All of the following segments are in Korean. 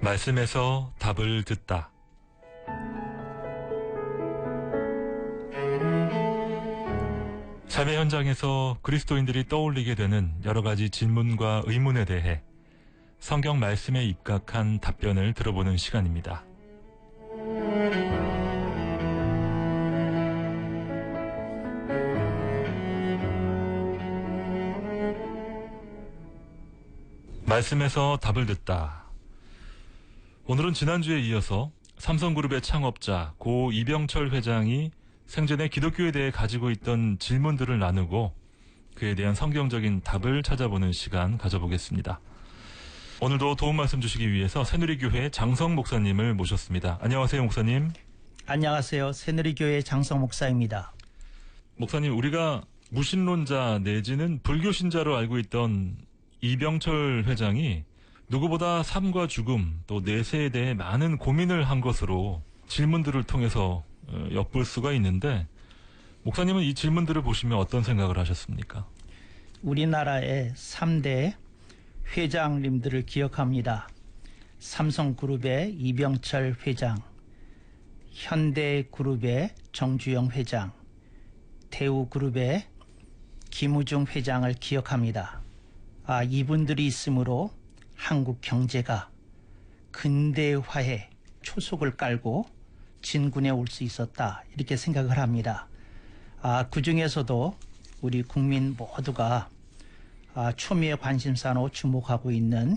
말씀에서 답을 듣다. 삶의 현장에서 그리스도인들이 떠올리게 되는 여러 가지 질문과 의문에 대해 성경 말씀에 입각한 답변을 들어보는 시간입니다. 말씀에서 답을 듣다. 오늘은 지난주에 이어서 삼성그룹의 창업자 고 이병철 회장이 생전에 기독교에 대해 가지고 있던 질문들을 나누고 그에 대한 성경적인 답을 찾아보는 시간 가져보겠습니다. 오늘도 도움 말씀 주시기 위해서 새누리교회 장성 목사님을 모셨습니다. 안녕하세요, 목사님. 안녕하세요. 새누리교회 장성 목사입니다. 목사님, 우리가 무신론자 내지는 불교 신자로 알고 있던 이병철 회장이 누구보다 삶과 죽음 또 내세에 대해 많은 고민을 한 것으로 질문들을 통해서 엿볼 수가 있는데, 목사님은 이 질문들을 보시면 어떤 생각을 하셨습니까? 우리나라의 3대 회장님들을 기억합니다. 삼성그룹의 이병철 회장, 현대그룹의 정주영 회장, 대우그룹의 김우중 회장을 기억합니다. 이분들이 있으므로 한국 경제가 근대화의 초석을 깔고 진군에 올 수 있었다, 이렇게 생각을 합니다. 그 중에서도 우리 국민 모두가 초미의 관심사로 주목하고 있는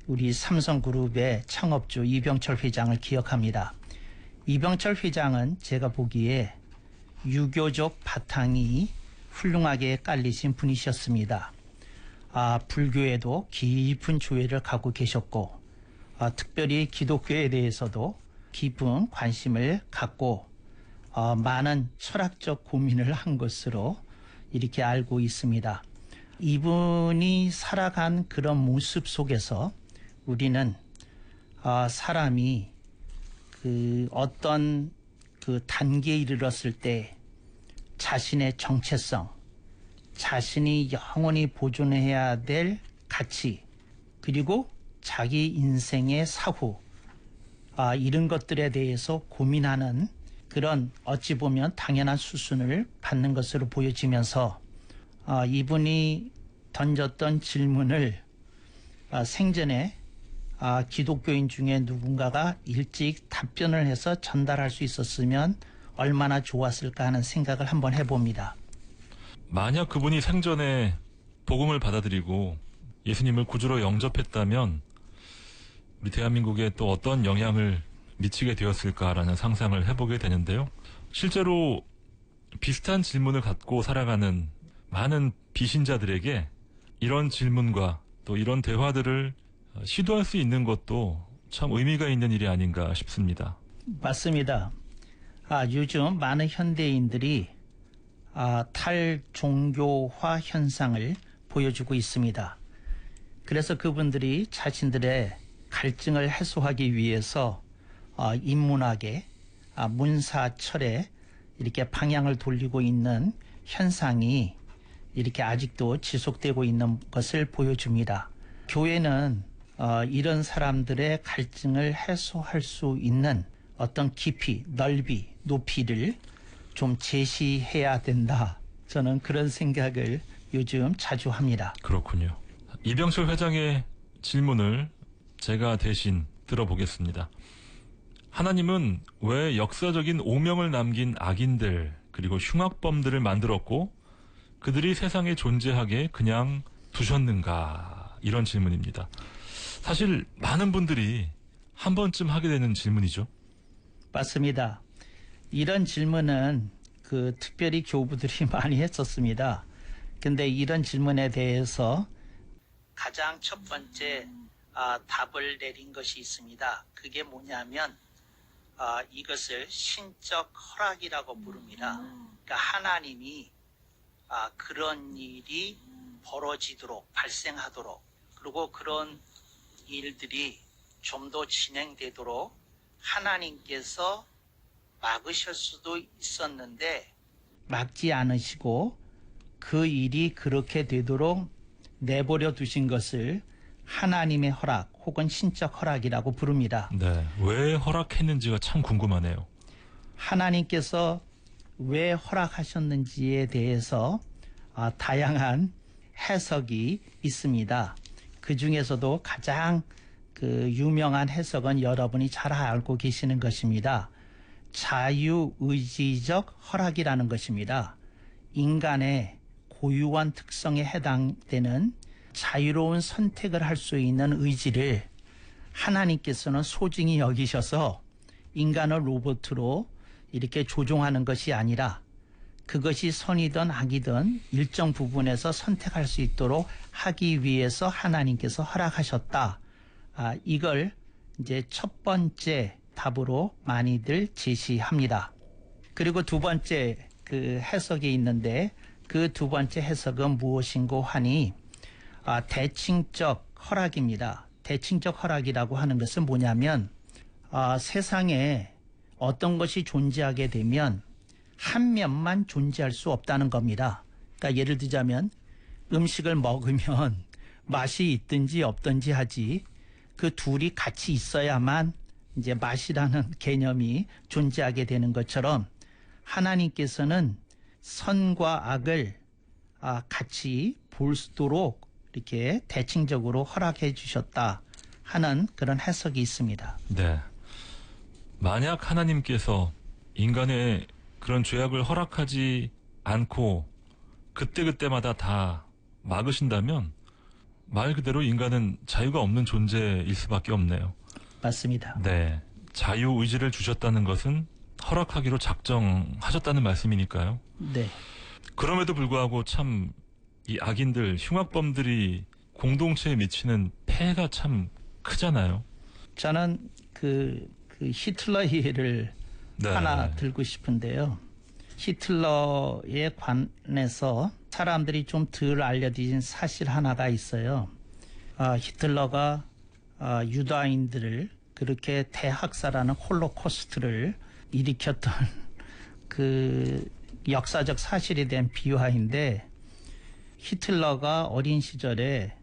우리 삼성그룹의 창업주 이병철 회장을 기억합니다. 이병철 회장은 제가 보기에 유교적 바탕이 훌륭하게 깔리신 분이셨습니다. 불교에도 깊은 조예를 갖고 계셨고, 특별히 기독교에 대해서도 깊은 관심을 갖고 많은 철학적 고민을 한 것으로 이렇게 알고 있습니다. 이분이 살아간 그런 모습 속에서 우리는 사람이 어떤 단계에 이르렀을 때 자신의 정체성, 자신이 영원히 보존해야 될 가치, 그리고 자기 인생의 사후, 이런 것들에 대해서 고민하는 그런 어찌 보면 당연한 수순을 받는 것으로 보여지면서 이분이 던졌던 질문을 생전에 기독교인 중에 누군가가 일찍 답변을 해서 전달할 수 있었으면 얼마나 좋았을까 하는 생각을 한번 해봅니다. 만약 그분이 생전에 복음을 받아들이고 예수님을 구주로 영접했다면 우리 대한민국에 또 어떤 영향을 미치게 되었을까라는 상상을 해보게 되는데요. 실제로 비슷한 질문을 갖고 살아가는 많은 비신자들에게 이런 질문과 또 이런 대화들을 시도할 수 있는 것도 참 의미가 있는 일이 아닌가 싶습니다. 맞습니다. 요즘 많은 현대인들이 탈종교화 현상을 보여주고 있습니다. 그래서 그분들이 자신들의 갈증을 해소하기 위해서 인문학에, 문사철에 이렇게 방향을 돌리고 있는 현상이 이렇게 아직도 지속되고 있는 것을 보여줍니다. 교회는 이런 사람들의 갈증을 해소할 수 있는 어떤 깊이, 넓이, 높이를 좀 제시해야 된다. 저는 그런 생각을 요즘 자주 합니다. 그렇군요. 이병철 회장의 질문을 제가 대신 들어보겠습니다. 하나님은 왜 역사적인 오명을 남긴 악인들 그리고 흉악범들을 만들었고 그들이 세상에 존재하게 그냥 두셨는가? 이런 질문입니다. 사실 많은 분들이 한 번쯤 하게 되는 질문이죠. 맞습니다. 이런 질문은 특별히 교부들이 많이 했었습니다. 근데 이런 질문에 대해서 가장 첫 번째 답을 내린 것이 있습니다. 그게 뭐냐면 이것을 신적 허락이라고 부릅니다. 그러니까 하나님이 그런 일이 벌어지도록, 발생하도록, 그리고 그런 일들이 좀 더 진행되도록 하나님께서 막으실 수도 있었는데 막지 않으시고 그 일이 그렇게 되도록 내버려 두신 것을 하나님의 허락 혹은 신적 허락이라고 부릅니다. 네. 왜 허락했는지가 참 궁금하네요. 하나님께서 왜 허락하셨는지에 대해서 다양한 해석이 있습니다. 그 중에서도 가장 그 유명한 해석은 여러분이 잘 알고 계시는 것입니다. 자유의지적 허락이라는 것입니다. 인간의 고유한 특성에 해당되는 자유로운 선택을 할 수 있는 의지를 하나님께서는 소중히 여기셔서 인간을 로봇으로 이렇게 조종하는 것이 아니라 그것이 선이든 악이든 일정 부분에서 선택할 수 있도록 하기 위해서 하나님께서 허락하셨다. 이걸 이제 첫 번째 답으로 많이들 제시합니다. 그리고 두 번째 그 해석이 있는데 그 두 번째 해석은 무엇인고 하니 대칭적 허락입니다. 대칭적 허락이라고 하는 것은 뭐냐면 세상에 어떤 것이 존재하게 되면 한 면만 존재할 수 없다는 겁니다. 그러니까 예를 들자면 음식을 먹으면 맛이 있든지 없든지 하지 그 둘이 같이 있어야만 이제 맛이라는 개념이 존재하게 되는 것처럼 하나님께서는 선과 악을 같이 볼 수 있도록 이렇게 대칭적으로 허락해 주셨다 하는 그런 해석이 있습니다. 네. 만약 하나님께서 인간의 그런 죄악을 허락하지 않고 그때그때마다 다 막으신다면 말 그대로 인간은 자유가 없는 존재일 수밖에 없네요. 맞습니다. 네. 자유의지를 주셨다는 것은 허락하기로 작정하셨다는 말씀이니까요. 네. 그럼에도 불구하고 참 이 악인들, 흉악범들이 공동체에 미치는 폐해가 참 크잖아요. 저는 그 히틀러 예를 네. 하나 들고 싶은데요. 히틀러에 관해서 사람들이 좀 덜 알려진 사실 하나가 있어요. 히틀러가 유다인들을 그렇게 대학살하는 홀로코스트를 일으켰던 그 역사적 사실에 대한 비화인데 히틀러가 어린 시절에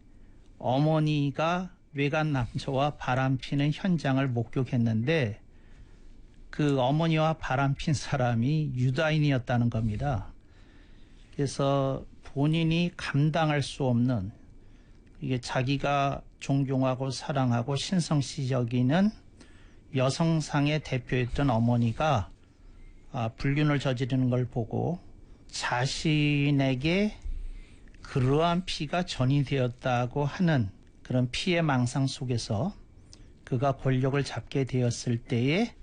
어머니가 외간 남자와 바람피는 현장을 목격했는데 그 어머니와 바람핀 사람이 유다인이었다는 겁니다. 그래서 본인이 감당할 수 없는 이게 자기가 존경하고 사랑하고 신성시 여기는 여성상의 대표였던 어머니가 불륜을 저지르는 걸 보고 자신에게 그러한 피가 전이되었다고 하는 그런 피해 망상 속에서 그가 권력을 잡게 되었을 때에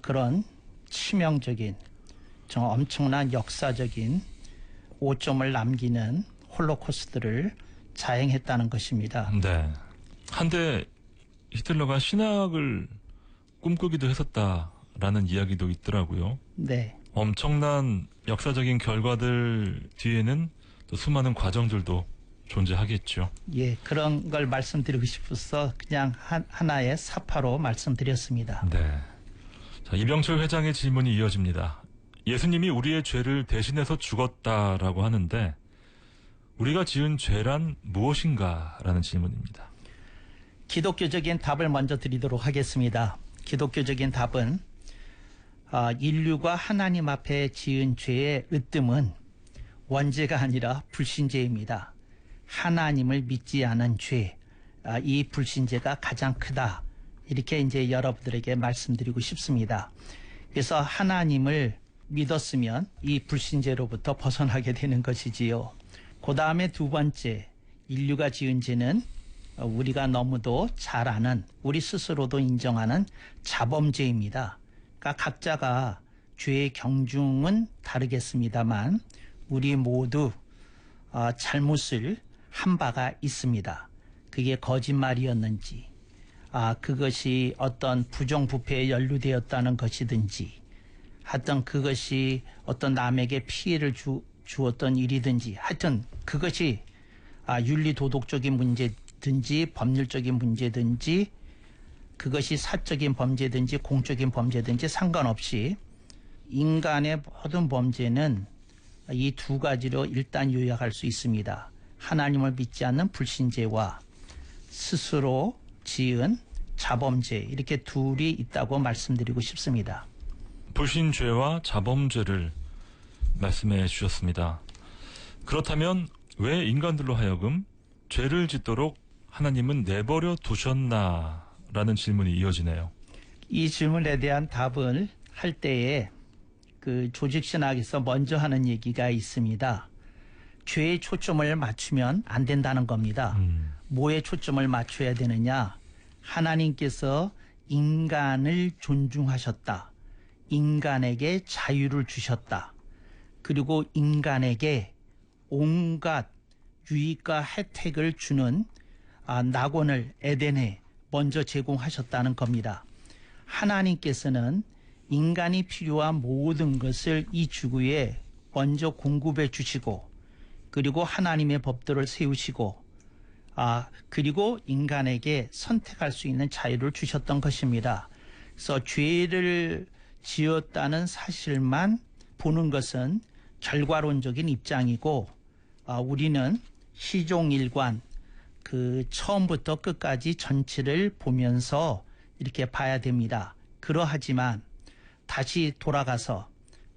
그런 치명적인 정 엄청난 역사적인 오점을 남기는 홀로코스트를 자행했다는 것입니다. 네. 한데 히틀러가 신학을 꿈꾸기도 했었다라는 이야기도 있더라고요. 네. 엄청난 역사적인 결과들 뒤에는 또 수많은 과정들도 존재하겠죠. 예, 그런 걸 말씀드리고 싶어서 그냥 하나의 사파로 말씀드렸습니다. 네. 자, 이병철 회장의 질문이 이어집니다. 예수님이 우리의 죄를 대신해서 죽었다라고 하는데 우리가 지은 죄란 무엇인가? 라는 질문입니다. 기독교적인 답을 먼저 드리도록 하겠습니다. 기독교적인 답은 인류가 하나님 앞에 지은 죄의 으뜸은 원죄가 아니라 불신죄입니다. 하나님을 믿지 않은 죄, 이 불신죄가 가장 크다. 이렇게 이제 여러분들에게 말씀드리고 싶습니다. 그래서 하나님을 믿었으면 이 불신죄로부터 벗어나게 되는 것이지요. 그 다음에 두 번째, 인류가 지은 죄는 우리가 너무도 잘 아는, 우리 스스로도 인정하는 자범죄입니다. 그러니까 각자가 죄의 경중은 다르겠습니다만 우리 모두 잘못을 한 바가 있습니다. 그게 거짓말이었는지, 그것이 어떤 부정부패에 연루되었다는 것이든지, 하여튼 그것이 어떤 남에게 피해를 주었던 일이든지, 하여튼 그것이 윤리도덕적인 문제든지 법률적인 문제든지 그것이 사적인 범죄든지 공적인 범죄든지 상관없이 인간의 모든 범죄는 이 두 가지로 일단 요약할 수 있습니다. 하나님을 믿지 않는 불신죄와 스스로 지은 자범죄 이렇게 둘이 있다고 말씀드리고 싶습니다. 불신죄와 자범죄를 말씀해 주셨습니다. 그렇다면 왜 인간들로 하여금 죄를 짓도록 하나님은 내버려 두셨나라는 질문이 이어지네요. 이 질문에 대한 답을 할 때에 그 조직신학에서 먼저 하는 얘기가 있습니다. 죄에 초점을 맞추면 안 된다는 겁니다. 뭐에 초점을 맞춰야 되느냐? 하나님께서 인간을 존중하셨다. 인간에게 자유를 주셨다. 그리고 인간에게 온갖 유익과 혜택을 주는 낙원을 에덴에 먼저 제공하셨다는 겁니다. 하나님께서는 인간이 필요한 모든 것을 이 지구에 먼저 공급해 주시고 그리고 하나님의 법도를 세우시고 그리고 인간에게 선택할 수 있는 자유를 주셨던 것입니다. 그래서 죄를 지었다는 사실만 보는 것은 결과론적인 입장이고 우리는 시종일관 그 처음부터 끝까지 전체를 보면서 이렇게 봐야 됩니다. 그러하지만 다시 돌아가서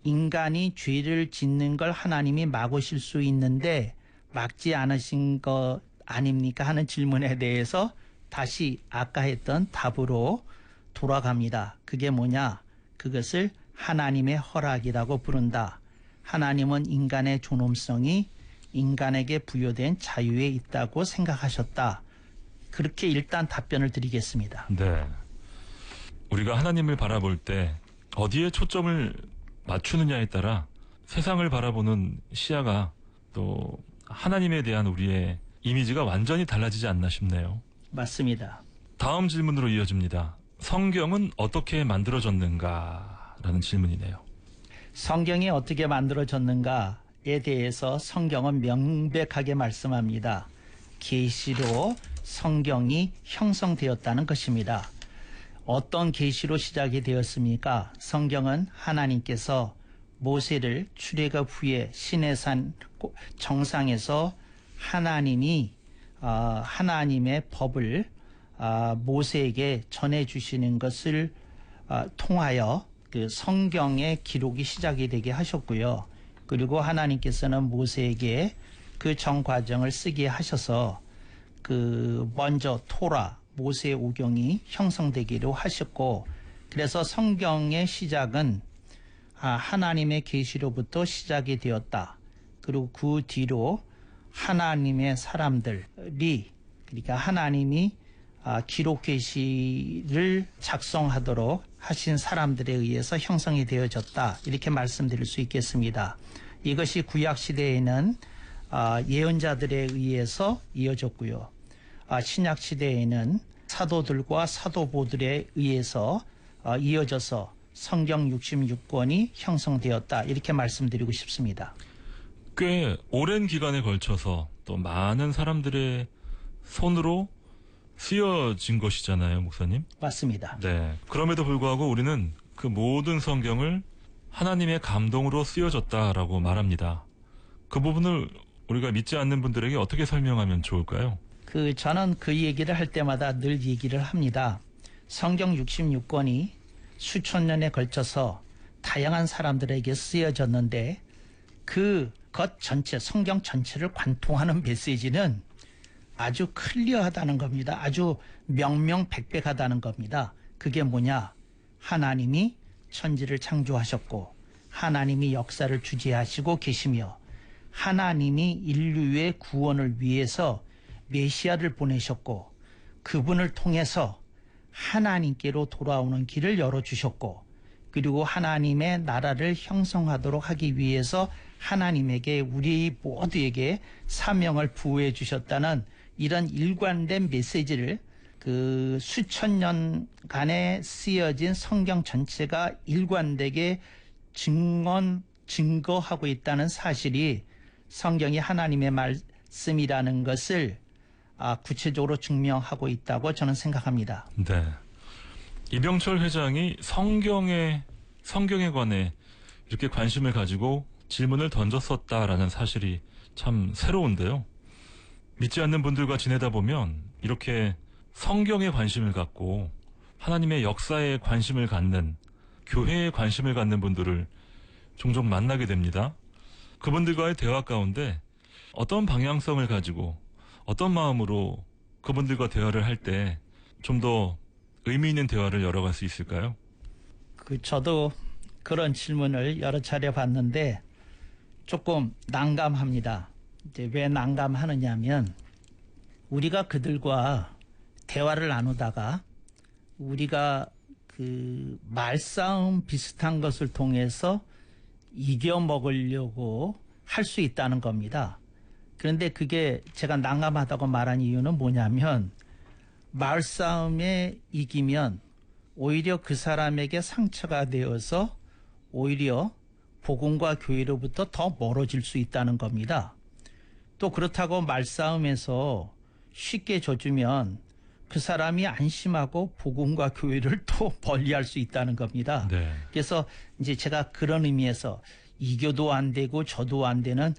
인간이 죄를 짓는 걸 하나님이 막으실 수 있는데 막지 않으신 것 아닙니까? 하는 질문에 대해서 다시 아까 했던 답으로 돌아갑니다. 그게 뭐냐? 그것을 하나님의 허락이라고 부른다. 하나님은 인간의 존엄성이 인간에게 부여된 자유에 있다고 생각하셨다. 그렇게 일단 답변을 드리겠습니다. 네. 우리가 하나님을 바라볼 때 어디에 초점을 맞추느냐에 따라 세상을 바라보는 시야가 또 하나님에 대한 우리의 이미지가 완전히 달라지지 않나 싶네요. 맞습니다. 다음 질문으로 이어집니다. 성경은 어떻게 만들어졌는가? 라는 질문이네요. 성경이 어떻게 만들어졌는가에 대해서 성경은 명백하게 말씀합니다. 계시로 성경이 형성되었다는 것입니다. 어떤 계시로 시작이 되었습니까? 성경은 하나님께서 모세를 출애굽 후에 시내산 정상에서 하나님이 하나님의 법을 모세에게 전해주시는 것을 통하여 그 성경의 기록이 시작이 되게 하셨고요. 그리고 하나님께서는 모세에게 그 전 과정을 쓰게 하셔서 그 먼저 토라 모세 오경이 형성되기로 하셨고, 그래서 성경의 시작은 하나님의 계시로부터 시작이 되었다. 그리고 그 뒤로 하나님의 사람들이, 그러니까 하나님이 기록 계시를 작성하도록 하신 사람들에 의해서 형성이 되어졌다. 이렇게 말씀드릴 수 있겠습니다. 이것이 구약 시대에는 예언자들에 의해서 이어졌고요. 신약 시대에는 사도들과 사도보들에 의해서 이어져서 성경 66권이 형성되었다. 이렇게 말씀드리고 싶습니다. 꽤 오랜 기간에 걸쳐서 또 많은 사람들의 손으로 쓰여진 것이잖아요, 목사님. 맞습니다. 네. 그럼에도 불구하고 우리는 그 모든 성경을 하나님의 감동으로 쓰여졌다라고 말합니다. 그 부분을 우리가 믿지 않는 분들에게 어떻게 설명하면 좋을까요? 저는 그 얘기를 할 때마다 늘 얘기를 합니다. 성경 66권이 수천 년에 걸쳐서 다양한 사람들에게 쓰여졌는데 그 것 전체, 성경 전체를 관통하는 메시지는 아주 클리어하다는 겁니다. 아주 명명백백하다는 겁니다. 그게 뭐냐? 하나님이 천지를 창조하셨고 하나님이 역사를 주재하시고 계시며 하나님이 인류의 구원을 위해서 메시아를 보내셨고 그분을 통해서 하나님께로 돌아오는 길을 열어주셨고 그리고 하나님의 나라를 형성하도록 하기 위해서 하나님에게 우리 모두에게 사명을 부여해 주셨다는 이런 일관된 메시지를 그 수천 년간에 쓰여진 성경 전체가 일관되게 증거하고 있다는 사실이 성경이 하나님의 말씀이라는 것을 구체적으로 증명하고 있다고 저는 생각합니다. 네. 이병철 회장이 성경에 관해 이렇게 관심을 가지고 질문을 던졌었다라는 사실이 참 새로운데요. 믿지 않는 분들과 지내다 보면 이렇게 성경에 관심을 갖고 하나님의 역사에 관심을 갖는, 교회에 관심을 갖는 분들을 종종 만나게 됩니다. 그분들과의 대화 가운데 어떤 방향성을 가지고 어떤 마음으로 그분들과 대화를 할 때 좀 더 의미 있는 대화를 열어갈 수 있을까요? 저도 그런 질문을 여러 차례 받는데 조금 난감합니다. 이제 왜 난감하느냐면 우리가 그들과 대화를 나누다가 우리가 그 말싸움 비슷한 것을 통해서 이겨먹으려고 할 수 있다는 겁니다. 그런데 그게 제가 난감하다고 말한 이유는 뭐냐면 말싸움에 이기면 오히려 그 사람에게 상처가 되어서 오히려 복음과 교회로부터 더 멀어질 수 있다는 겁니다. 또 그렇다고 말싸움에서 쉽게 져주면 그 사람이 안심하고 복음과 교회를 또 멀리할 수 있다는 겁니다. 네. 그래서 이제 제가 그런 의미에서 이겨도 안 되고 져도 안 되는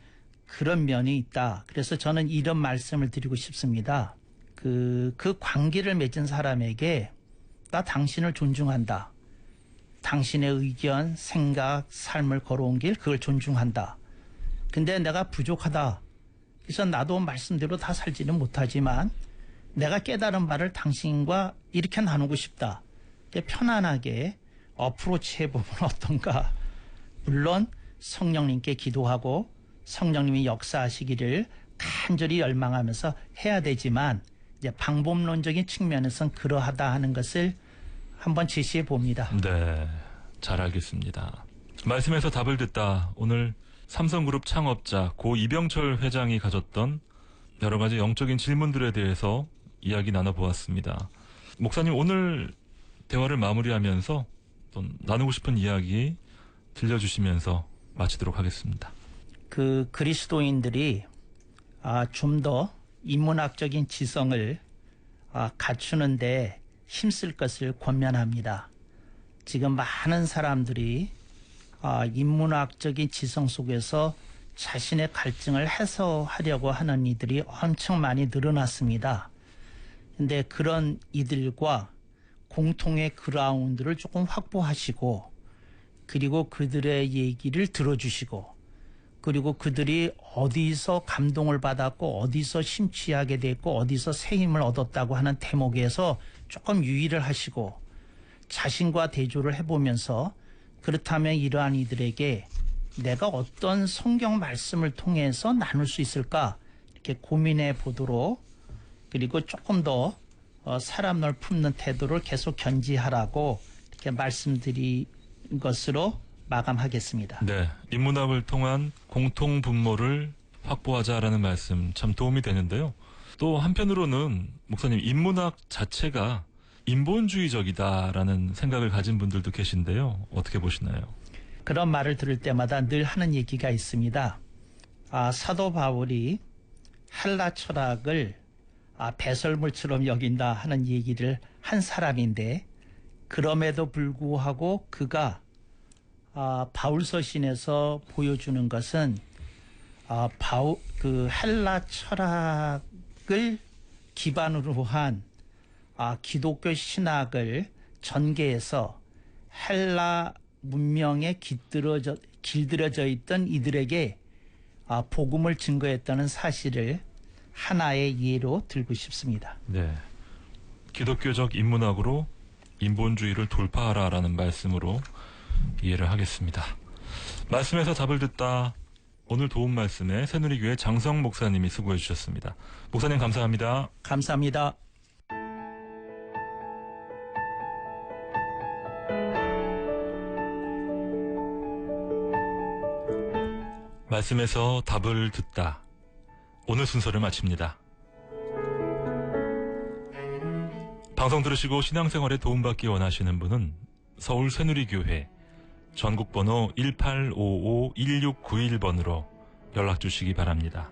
그런 면이 있다. 그래서 저는 이런 말씀을 드리고 싶습니다. 그 관계를 맺은 사람에게 나 당신을 존중한다. 당신의 의견, 생각, 삶을 걸어온 길 그걸 존중한다. 근데 내가 부족하다. 그래서 나도 말씀대로 다 살지는 못하지만 내가 깨달은 바를 당신과 이렇게 나누고 싶다. 편안하게 어프로치 해보면 어떤가. 물론 성령님께 기도하고 성령님이 역사하시기를 간절히 열망하면서 해야 되지만 이제 방법론적인 측면에서는 그러하다 하는 것을 한번 제시해 봅니다. 네, 잘 알겠습니다. 말씀에서 답을 듣다 오늘 삼성그룹 창업자 고 이병철 회장이 가졌던 여러 가지 영적인 질문들에 대해서 이야기 나눠보았습니다. 목사님, 오늘 대화를 마무리하면서 또 나누고 싶은 이야기 들려주시면서 마치도록 하겠습니다. 그 그리스도인들이 좀 더 인문학적인 지성을 갖추는데 힘쓸 것을 권면합니다. 지금 많은 사람들이 인문학적인 지성 속에서 자신의 갈증을 해소하려고 하는 이들이 엄청 많이 늘어났습니다. 근데 그런 이들과 공통의 그라운드를 조금 확보하시고 그리고 그들의 얘기를 들어주시고 그리고 그들이 어디서 감동을 받았고 어디서 심취하게 됐고 어디서 새 힘을 얻었다고 하는 대목에서 조금 유의를 하시고 자신과 대조를 해보면서 그렇다면 이러한 이들에게 내가 어떤 성경 말씀을 통해서 나눌 수 있을까 이렇게 고민해 보도록 그리고 조금 더 사람을 품는 태도를 계속 견지하라고 이렇게 말씀드린 것으로 마감하겠습니다. 네, 인문학을 통한 공통 분모를 확보하자라는 말씀 참 도움이 되는데요. 또 한편으로는 목사님, 인문학 자체가 인본주의적이다라는 생각을 가진 분들도 계신데요. 어떻게 보시나요? 그런 말을 들을 때마다 늘 하는 얘기가 있습니다. 사도 바울이 헬라 철학을 배설물처럼 여긴다 하는 얘기를 한 사람인데 그럼에도 불구하고 그가 바울 서신에서 보여주는 것은 그 헬라 철학을 기반으로 한 기독교 신학을 전개해서 헬라 문명에 길들여져 있던 이들에게 복음을 증거했다는 사실을 하나의 예로 들고 싶습니다. 네, 기독교적 인문학으로 인본주의를 돌파하라라는 말씀으로 이해를 하겠습니다. 말씀에서 답을 듣다 오늘 도움 말씀에 새누리교회 장성 목사님이 수고해 주셨습니다. 목사님 감사합니다. 감사합니다. 말씀에서 답을 듣다 오늘 순서를 마칩니다. 방송 들으시고 신앙생활에 도움받기 원하시는 분은 서울 새누리교회 전국번호 1855-1691번으로 연락 주시기 바랍니다.